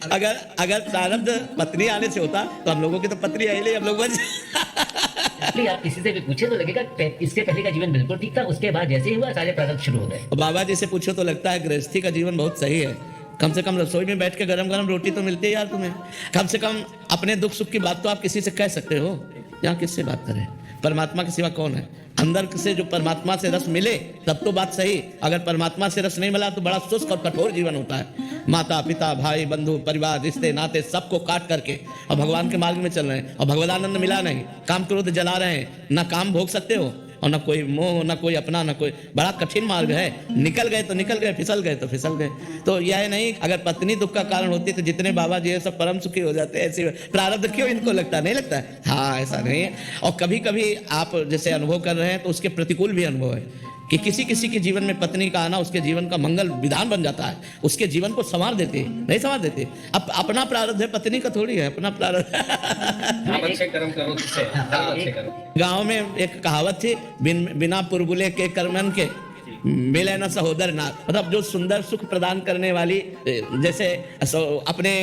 अगर अगर प्रारब्ध पत्नी आने से होता तो हम लोगों की तो पत्नी आई नहीं, हम लोग बच इसलिए आप किसी से भी पूछे तो लगेगा इससे पहले का जीवन बिल्कुल ठीक था, उसके बाद जैसे ही हुआ सारे प्रारब्ध शुरू हो गए। बाबा जी से पूछो तो लगता है गृहस्थी का जीवन बहुत सही है। कम से कम रसोई में बैठ के गरम गरम रोटी तो मिलती है यार तुम्हें। कम से कम अपने दुख सुख की बात तो आप किसी से कह सकते हो। यहाँ किससे बात करें? परमात्मा के सिवा कौन है? अंदर से जो परमात्मा से रस मिले तब तो बात सही। अगर परमात्मा से रस नहीं मिला तो बड़ा शुष्क और कठोर जीवन होता है। माता पिता भाई बंधु परिवार रिश्ते नाते सबको काट करके और भगवान के मार्ग में चल रहे हैं और भगवदानंद मिला नहीं, काम क्रोध जला रहे हैं, ना काम भोग सकते हो और ना कोई मोह, ना कोई अपना, ना कोई, बड़ा कठिन मार्ग है। निकल गए तो निकल गए, फिसल गए तो फिसल गए। तो यह नहीं, अगर पत्नी दुख का कारण होती तो जितने बाबा जी है सब परम सुखी हो जाते। ऐसी प्रारब्ध क्यों इनको लगता नहीं लगता है? हाँ, ऐसा नहीं है। और कभी कभी आप जैसे अनुभव कर रहे हैं तो उसके प्रतिकूल भी अनुभव है कि किसी किसी के जीवन में पत्नी का आना उसके जीवन का मंगल विधान बन जाता है, उसके जीवन को संवार देते, नहीं संवार देते। अब अपना प्रारब्ध है, पत्नी का थोड़ी है अपना प्रारब्ध। अच्छे कर्म करो, अच्छे करो। गांव में एक कहावत थी, बिना पुरबुले के कर्मन के मिले न सहोदर ना। मतलब जो सुंदर सुख प्रदान करने वाली, जैसे अपने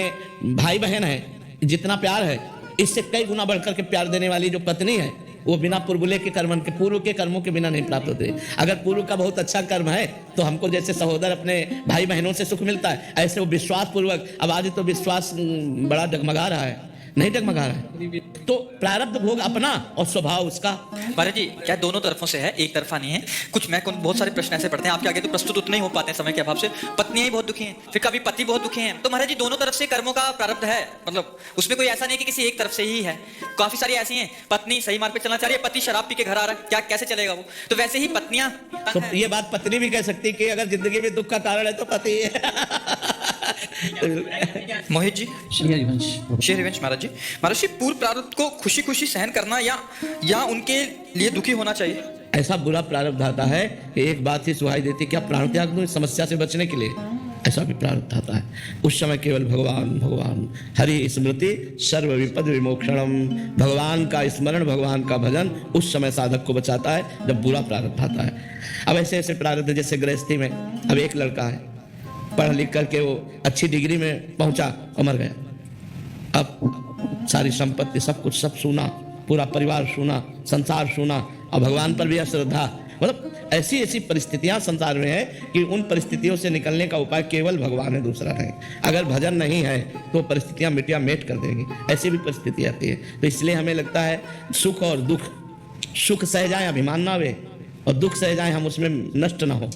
भाई बहन है जितना प्यार है, इससे कई गुना बढ़कर के प्यार देने वाली जो पत्नी है, वो बिना पुरबुले के कर्मन के, पूर्व के कर्मों के बिना नहीं प्राप्त होते। अगर पूर्व का बहुत अच्छा कर्म है तो हमको जैसे सहोदर अपने भाई बहनों से सुख मिलता है, ऐसे वो विश्वास पूर्वक। अब आज तो विश्वास बड़ा डगमगा रहा है, नहीं डगमगा रहा है। तो प्रारब्ध भोग अपना और स्वभाव उसका। महाराज जी, क्या दोनों तरफों से है, एक तरफा नहीं है? कुछ मैं बहुत सारे प्रश्न ऐसे पढ़ते हैं, आपके आगे तो प्रस्तुत उतने ही हो पाते हैं समय के अभाव से। पत्नियां ही बहुत दुखी हैं, फिर कभी पति बहुत दुखी हैं। तो महाराज जी, दोनों तरफ से कर्मों का प्रारब्ध है, मतलब उसमें कोई ऐसा नहीं कि किसी एक तरफ से ही है। काफी सारी ऐसी हैं, पत्नी सही मार्ग पे चलना चाह रही है, पति शराब पी के घर आ रहा है, क्या कैसे चलेगा वो? तो वैसे ही पत्नियां, तो ये बात पत्नी भी कह सकती कि अगर जिंदगी में दुख का कारण है तो पति है। मोहित जी, श्री हरिवंश महाराज जी, पूर्व प्रारब्ध को खुशी खुशी सहन करना या उनके लिए दुखी होना चाहिए? ऐसा बुरा प्रारब्ध आता है कि एक बात ही सुहाई देती, क्या प्राण त्याग दूं इस समस्या से बचने के लिए? ऐसा भी प्रारब्ध आता है। उस समय केवल भगवान भगवान, हरि स्मृति सर्व विपद विमोक्षणम। भगवान का स्मरण, भगवान का भजन उस समय साधक को बचाता है जब बुरा प्रारब्ध आता है। अब ऐसे ऐसे प्रारब्ध, जैसे गृहस्थी में अब एक लड़का है, पढ़ लिख करके वो अच्छी डिग्री में पहुंचा और मर गया। अब सारी संपत्ति सब कुछ सब सूना, पूरा परिवार सूना, संसार सूना और भगवान पर भी अश्रद्धा। मतलब ऐसी ऐसी परिस्थितियां संसार में है कि उन परिस्थितियों से निकलने का उपाय केवल भगवान है, दूसरा नहीं। अगर भजन नहीं है तो परिस्थितियां मिटिया मेट कर देंगी, ऐसी भी परिस्थिति आती है। तो इसलिए हमें लगता है सुख और दुख, सुख सह जाए अभिमान ना आवे और दुख सह जाए हम उसमें नष्ट ना हो,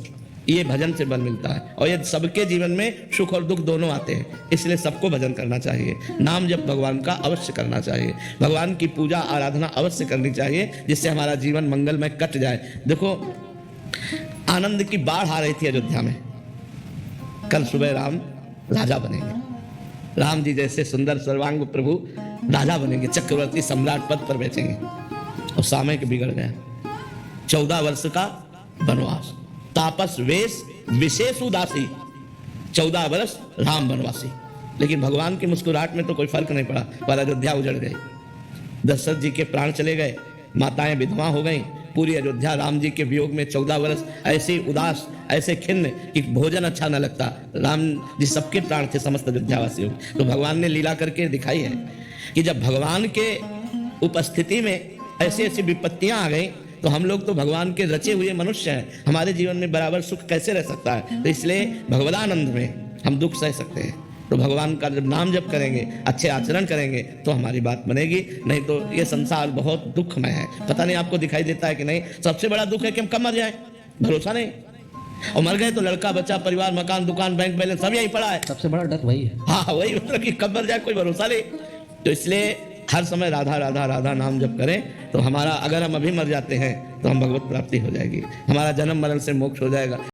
ये भजन से बल मिलता है। और ये सबके जीवन में सुख और दुख दोनों आते हैं, इसलिए सबको भजन करना चाहिए। नाम जप भगवान का अवश्य करना चाहिए, भगवान की पूजा आराधना अवश्य करनी चाहिए, जिससे हमारा जीवन मंगलमय कट जाए। देखो, आनंद की बाढ़ आ रही थी अयोध्या में। कल सुबह राम राजा बनेंगे, राम जी जैसे सुंदर सर्वांग प्रभु राजा बनेंगे, चक्रवर्ती सम्राट पद पर बैठेंगे। और समय के बिगड़ गया, 14 वर्ष का वनवास, तापस वेश विशेष उदासी, 14 वर्ष राम वनवासी। लेकिन भगवान की मुस्कुराहट में तो कोई फर्क नहीं पड़ा, पर अयोध्या उजड़ गई। दशरथ जी के प्राण चले गए, माताएं विधवा हो गईं, पूरी अयोध्या राम जी के वियोग में 14 वर्ष ऐसे उदास, ऐसे खिन्न कि भोजन अच्छा न लगता। राम जी सबके प्राण थे, समस्त अयोध्यावासियों। तो भगवान ने लीला करके दिखाई है कि जब भगवान के उपस्थिति में ऐसी ऐसी विपत्तियां आ गई तो हम लोग तो भगवान के रचे हुए मनुष्य हैं, हमारे जीवन में बराबर सुख कैसे रह सकता है? तो इसलिए भगवदानंद में हम दुख सह सकते हैं। तो भगवान का जब नाम जप करेंगे, अच्छे आचरण करेंगे तो हमारी बात बनेगी, नहीं तो ये संसार बहुत दुखमय है। पता नहीं आपको दिखाई देता है कि नहीं? सबसे बड़ा दुख है कि हम कब मर जाए, भरोसा नहीं। और मर गए तो लड़का बच्चा परिवार मकान दुकान बैंक बैलेंस सब यही पड़ा है। सबसे बड़ा डर वही है। हाँ, वही, मतलब कि कब मर जाए कोई भरोसा नहीं। तो इसलिए हर समय राधा राधा राधा नाम जप करें तो हमारा, अगर हम अभी मर जाते हैं तो हम भगवत प्राप्ति हो जाएगी, हमारा जन्म मरण से मोक्ष हो जाएगा।